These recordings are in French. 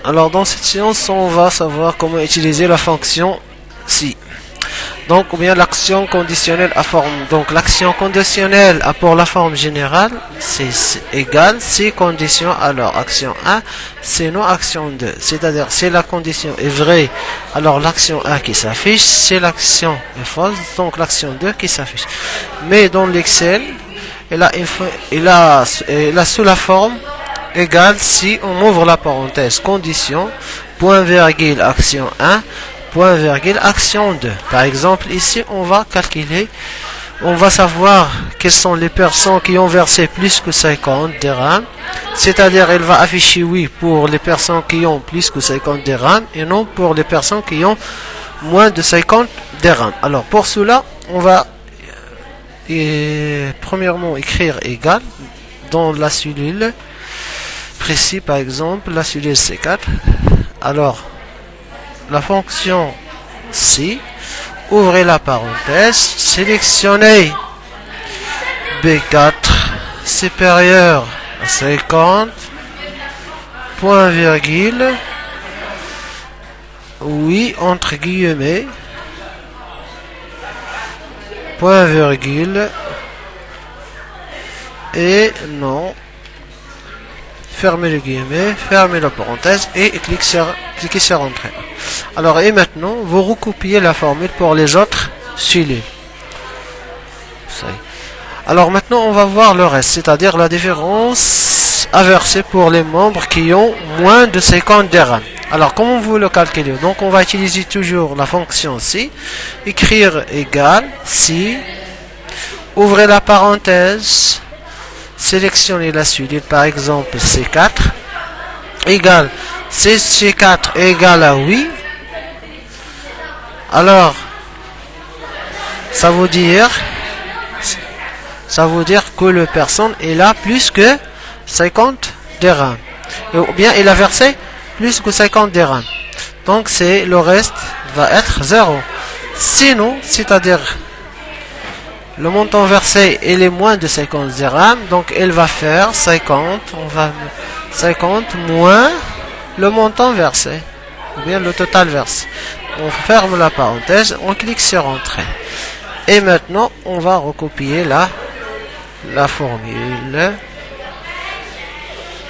Alors dans cette séance, on va savoir comment utiliser la fonction si. Donc ou bien l'action conditionnelle à forme. Donc l'action conditionnelle a pour la forme générale, c'est égal si condition alors action 1, sinon action 2. C'est-à-dire si la condition est vraie, alors l'action 1 qui s'affiche, si l'action est fausse, donc l'action 2 qui s'affiche. Mais dans l'Excel, il a sous la forme égale si on ouvre la parenthèse condition, point virgule action 1, point virgule action 2. Par exemple, ici, on va calculer, on va savoir quelles sont les personnes qui ont versé plus que 50 dirhams. C'est-à-dire, elle va afficher oui pour les personnes qui ont plus que 50 dirhams et non pour les personnes qui ont moins de 50 dirhams. Alors, pour cela, on va premièrement écrire égal dans la cellule précis, par exemple, la cellule C4. Alors, la fonction si, ouvrez la parenthèse, sélectionnez B4 supérieur à 50, point virgule, oui, entre guillemets, point virgule, et non, fermez le guillemet, fermez la parenthèse et cliquez sur Entrée. Alors, et maintenant, vous recopiez la formule pour les autres cellules. Alors maintenant, on va voir le reste, c'est-à-dire la différence à verser pour les membres qui ont moins de 50 dirhams. Alors, comment vous le calculez? Donc, on va utiliser toujours la fonction si, écrire égal, si, ouvrez la parenthèse, sélectionnez la cellule, par exemple C4, égale, si C4 égale à oui, alors, ça veut dire que la personne est là plus que 50 dirhams. Ou bien il a versé plus que 50 dirhams. Donc le reste va être 0. Sinon, c'est-à-dire le montant versé il est moins de 50 dirhams, donc elle va faire 50 moins le montant versé, ou bien le total versé. On ferme la parenthèse, on clique sur Entrée. Et maintenant, on va recopier la formule.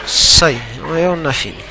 Ça y est, et on a fini.